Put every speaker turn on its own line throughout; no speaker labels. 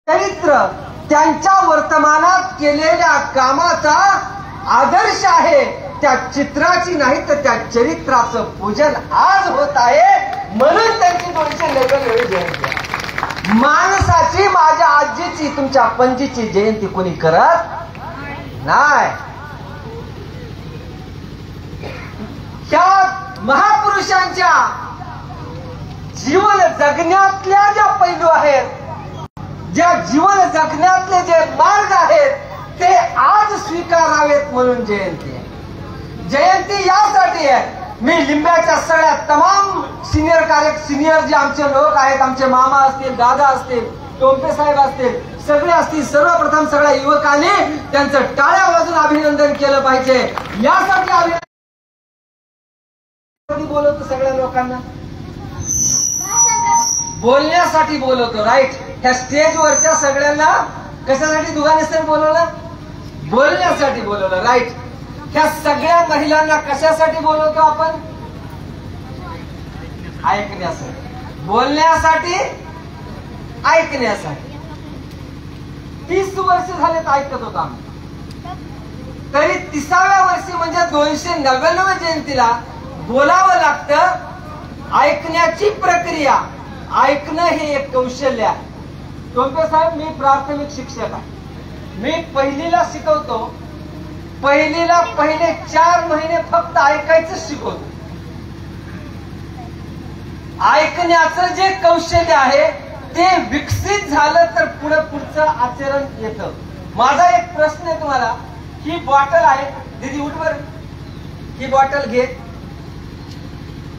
चरित्र त्यांच्या वर्तमानात केलेल्या कामाचा आदर्श आहे. त्या चित्राची नाही तर त्या चरित्राचं पूजन आज होत आहे, म्हणून त्यांची 299वी जयंती आहे. माणसाची, माझ्या आजीची, तुमच्या पणजीची जयंती कोणी करत नाही. त्या महापुरुषांच्या जीवन जगण्यातल्या ज्या पैलू आहेत, ज्या जीवन जगण्यातले जे मार्ग आहेत, ते आज स्वीकारावेत म्हणून जयंती आहे. जयंती यासाठी आहे. मी लिंब्याच्या सगळ्या तमाम सिनियर जे आमचे लोक आहेत, आमचे मामा असतील, दादा असतील, टोंपे साहेब असतील, सगळे असतील, सर्वप्रथम सगळ्या युवकांनी त्यांचं टाळ्या वाजून अभिनंदन केलं पाहिजे. यासाठी बोलवतो सगळ्या लोकांना, बोलण्यासाठी बोलवतो. राईट. त्या स्टेजवरच्या सगळ्यांना कशासाठी दुगानेसर बोलवलं? बोलण्यासाठी बोलवलं. राईट. ह्या सगळ्या महिलांना कशासाठी बोलवतो आपण? ऐकण्यासाठी. बोलण्यासाठी, ऐकण्यासाठी. 30 वर्ष झालेत ऐकत होतो आम्ही. तरी 30व्या वर्षी म्हणजे 299व्या जयंतीला बोलावं लागतं. ऐकण्याची प्रक्रिया, ऐकणं हे एक कौशल्य आहे. टोंपे साहेब, मी प्राथमिक शिक्षक आहे. मी पहिलीला शिकवतो. पहिलीला पहिले 4 महिने फक्त ऐकायचं शिकवतो. ऐकण्याचं जे कौशल्य आहे ते विकसित झालं तर पुढचं आचरण येतं. माझा एक प्रश्न आहे तुम्हाला. ही बॉटल आहे, दीदी उठवर, ही बॉटल घे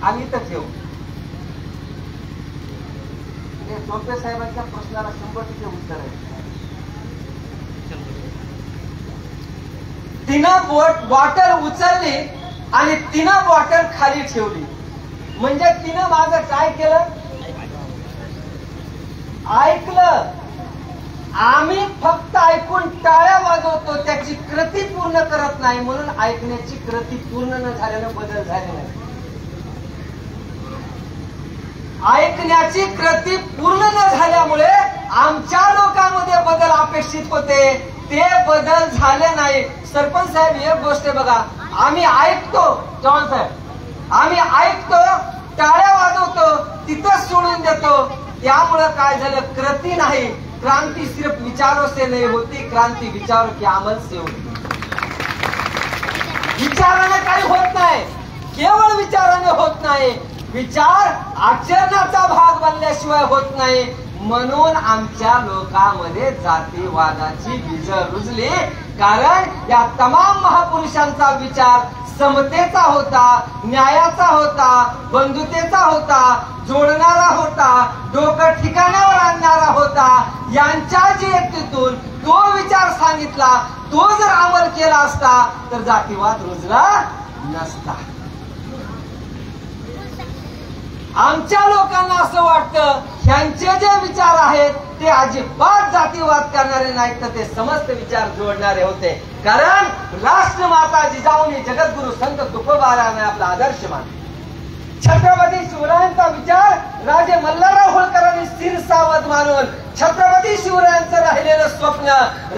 आणि इथं ठेव. टोपे साहेबांच्या प्रश्नाला 100% उत्तर आहे. तिनं बॉटल उचलली आणि तिनं बॉटल खाली ठेवली. म्हणजे तिनं माझं काय केलं? ऐकलं. आम्ही फक्त ऐकून टाळ्या वाजवतो, त्याची कृती पूर्ण करत नाही, म्हणून ऐकण्याची कृती पूर्ण न झाल्यानं बदल झाले नाही. ऐकण्याची कृती पूर्ण न झाल्यामुळे आमच्या लोकांमध्ये बदल अपेक्षित होते, ते बदल झाले नाही. सरपंच साहेब, एक गोष्ट बघा, आम्ही ऐकतो, चव्हाण साहेब, आम्ही ऐकतो, टाळ्या वाजवतो, तिथंच सोडून देतो. त्यामुळं काय झालं? कृती नाही. क्रांती सिर्फ विचारों से नहीं होती, क्रांती विचारों के अमल से होती. विचाराने काही होत नाही, केवळ विचाराने होत नाही. विचार आचरणाचा भाग बनल्याशिवाय होत नाही. म्हणून आमच्या लोकांमध्ये जातीवादाची बीज रुजली. कारण या तमाम महापुरुषांचा विचार समतेचा होता, न्यायाचा होता, बंधुतेचा होता, जोडणारा होता, डोकं ठिकाणावर आणणारा होता. यांच्या जयंतीतून तो विचार सांगितला, तो जर अंमल केला असता तर जातीवाद रुजला नसता. आमच्या लोकांना असं वाटतं ह्यांचे जे विचार आहेत ते अजिबात जातीवाद करणारे नाहीत, तर ते समस्त विचार जोडणारे होते. कारण राष्ट्रमाता जिजाऊनी जगद्गुरु संत तुकोबाराने आपला आदर्श मानला. छत्रपती शिवरायांचा विचार राजे मल्हारराव होळकरांनी स्थिरसावध मानून छत्रपती शिवरायांचं राहिलेलं स्वप्न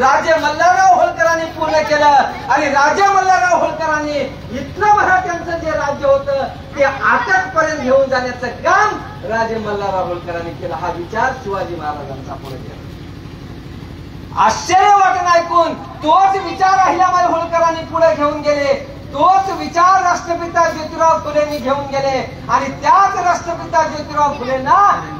राजे मल्हारराव होळकरांनी पूर्ण केलं. आणि राजे मल्हारराव होळकरांनी इथलं मराठ्यांचं जे राज्य होतं ते आटकपर्यंत घेऊन जाण्याचं काम राजे मल्हारराव होळकरांनी केलं. हा विचार शिवाजी महाराजांचा पुढे केला. आश्चर्य वाटून ऐकून तोच विचार अहिल्याबाई होळकरांनी पुढे घेऊन गेले. तोच विचार राष्ट्रपिता ज्योतिराव फुलेंनी घेऊन गेले. आणि त्याच राष्ट्रपिता ज्योतिराव फुलेंना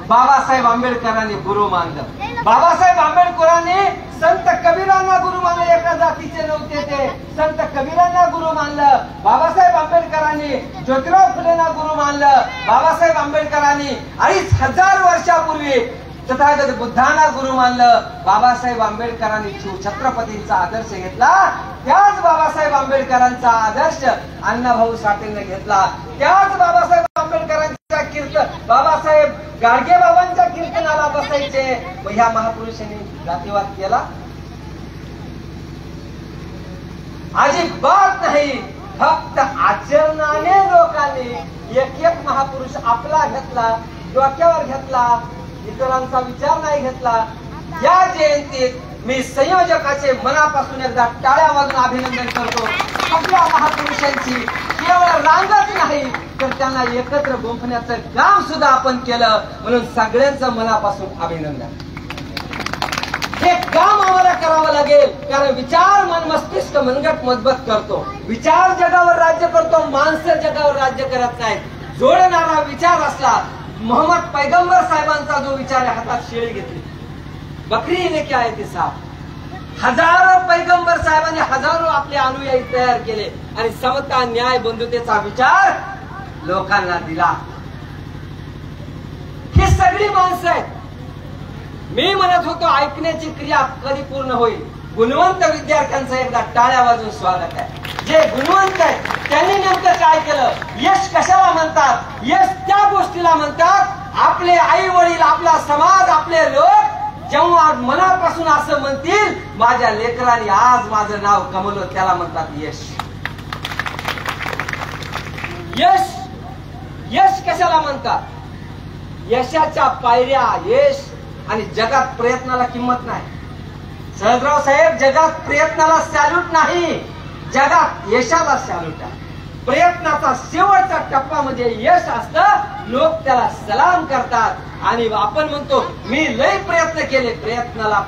बाबासाहेब आंबेडकरांनी गुरु मानलं. बाबासाहेब आंबेडकरांनी संत कबीरांना गुरु मानलं. एका जातीचे नव्हते ते, संत कबीरांना गुरु मानलं. बाबासाहेब आंबेडकरांनी ज्योतिराव फुलेंना गुरु मानलं. बाबासाहेब आंबेडकरांनी 2500 वर्षापूर्वी तथागत बुद्धांना गुरु मानलं. बाबासाहेब आंबेडकरांनी छत्रपतींचा आदर्श घेतला. त्याच बाबासाहेब आंबेडकरांचा आदर्श अण्णाभाऊ साठेंनी घेतला. त्याच बाबासाहेब आंबेडकरांच्या बाबासाहेब गाडगे बाबांच्या कीर्तनाला बसायचे. ह्या महापुरुषांनी जातीवाद केला? अजिबात नाही. फक्त आचरणाने लोकांनी एक एक महापुरुष आपला घेतला, डोक्यावर घेतला, इतरांचा विचार नाही घेतला. या जयंतीत मी संयोजकाचे मनापासून एकदा टाळ्या वाजून अभिनंदन करतो. आपल्या महापुरुषांची केवळ रांगच नाही तर त्यांना एकत्र गुंफण्याचं काम सुद्धा आपण केलं, म्हणून सगळ्यांचं मनापासून अभिनंदन. हे काम आम्हाला करावं लागेल, कारण विचार मन मस्तिष्क मनगट मजबूत करतो. विचार जगावर राज्य करतो, माणसं जगावर राज्य करत नाहीत. जोडणारा विचार असला. मोहम्मद पैगंबर साहेबांचा जो विचार आहे, हातात शेळी घेतली, बकरी ने क्या आहे ती साफ. हजारो पैगंबर साहेबांनी हजारो आपले अनुयायी तयार केले आणि समता न्याय बंधुतेचा विचार लोकांना दिला. ही सगळी माणसं आहेत. मी म्हणत होतो ऐकण्याची क्रिया कधी पूर्ण होईल. गुणवंत विद्यार्थ्यांचं एकदा टाळ्या वाजून स्वागत आहे. जे गुणवंत आहेत त्यांनी नेमकं काय केलं? यश कशाला म्हणतात? यश त्या गोष्टीला म्हणतात, आपले आई वडील, आपला समाज, आपले लोक जेव्हा मनापासून असं म्हणतील, माझ्या लेकरांनी आज माझं नाव कमवलं, त्याला म्हणतात यश. यश यश कशाला म्हणतात? यशाच्या पायऱ्या, यश आणि जगात प्रयत्नाला किंमत नाही. सहजराव साहेब, जगात प्रयत्नाला सॅल्यूट नाही, जगात यशाला सॅल्यूट आहे. प्रयत्नाचा शेवटचा टप्पा म्हणजे यश असतं. लोक त्याला सलाम करतात आणि आपण म्हणतो मी लय प्रयत्न केले. प्रयत्नाला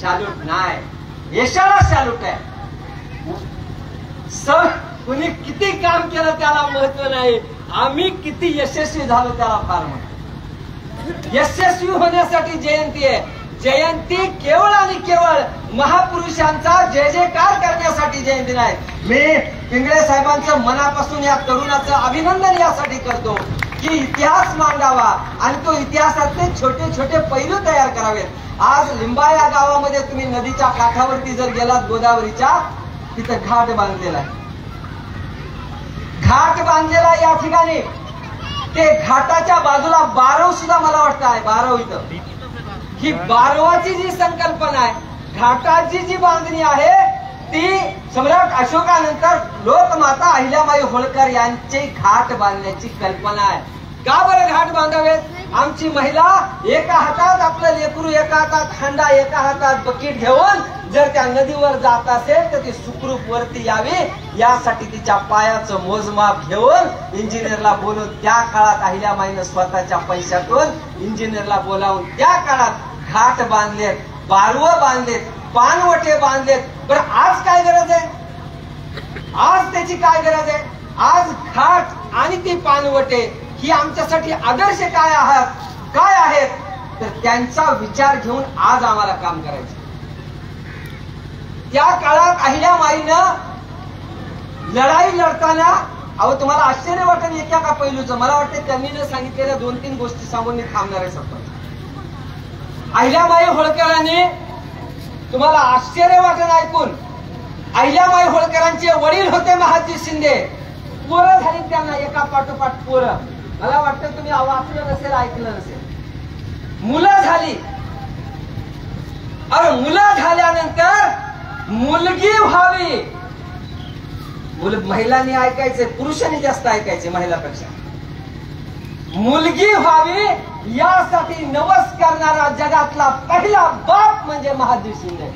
सॅल्यूट नाही, यशाला सॅल्यूट आहे. कुणी किती काम केलं त्याला महत्व नाही, आम्ही किती यशस्वी झालो त्याला फार महत्व. यशस्वी होण्यासाठी जयंती आहे. जयंती केवळ आणि केवळ महापुरुषांचा जय जयकार करण्यासाठी जयंती नाही. मी पिंगळे साहेबांचं मनापासून या तरुणाचं अभिनंदन यासाठी करतो की इतिहास मांडावा आणि तो इतिहासातले छोटे छोटे पैलू तयार करावेत. आज लिंबा या गावामध्ये तुम्ही नदीच्या काठावरती जर गेलात, गोदावरीच्या, तिथं घाट बांधलेला आहे. घाट बांधलेला या ठिकाणी. ते घाटाच्या बाजूला बारव सुद्धा मला वाटतं आहे. बारव इथं ही बारवाची जी संकल्पना आहे, घाटाची जी बांधणी आहे, ती सम्राट अशोकानंतर लोकमाता अहिल्याबाई होळकर यांची घाट बांधण्याची कल्पना आहे. का बरं घाट बांधावेत? आमची महिला एका हातात आपलं लेकरू, एका हातात हांडा, एका हातात बकेट घेऊन जर त्या नदीवर जात असेल तर ती सुखरूप वरती यावी, यासाठी तिच्या पायाचं मोजमाप घेऊन इंजिनियरला बोलून, त्या काळात अहिल्याबाईनं स्वतःच्या पैशातून इंजिनियरला बोलावून त्या काळात घाट बांधलेत, बारवं बांधलेत, पाणवटे बांधलेत. बरं आज काय गरज आहे? आज त्याची काय गरज आहे? आज घाट आणि ती पाणवटे ही आमच्यासाठी आदर्श काय आहेत? तर त्यांचा विचार घेऊन आज आम्हाला काम करायचं. त्या काळात अहिल्याबाईनं लढाई लढताना, अहो तुम्हाला आश्चर्य वाटेल एका का पैलूचं, मला वाटतं त्यांनी न सांगितलेल्या 2-3 गोष्टी सांगून मी थांबणार आहे सरपंच. अहिल्याबाई होळकरांनी, तुम्हाला आश्चर्य वाटेल ऐकून, अहिल्याबाई होळकरांचे वडील होते महादजी शिंदे. पोरं झाली त्यांना एका पाठोपाठ पोरं. मला वाटतं तुम्ही वाचलं नसेल, ऐकलं नसेल. मुलं झाली. अरे मुलं झाल्यानंतर मुलगी व्हावी. महिलांनी ऐकायचे, पुरुषांनी जास्त ऐकायचे महिलापेक्षा. मुलगी व्हावी यासाठी नवस करणारा जगातला पहिला बाप म्हणजे महादजी शिंदे.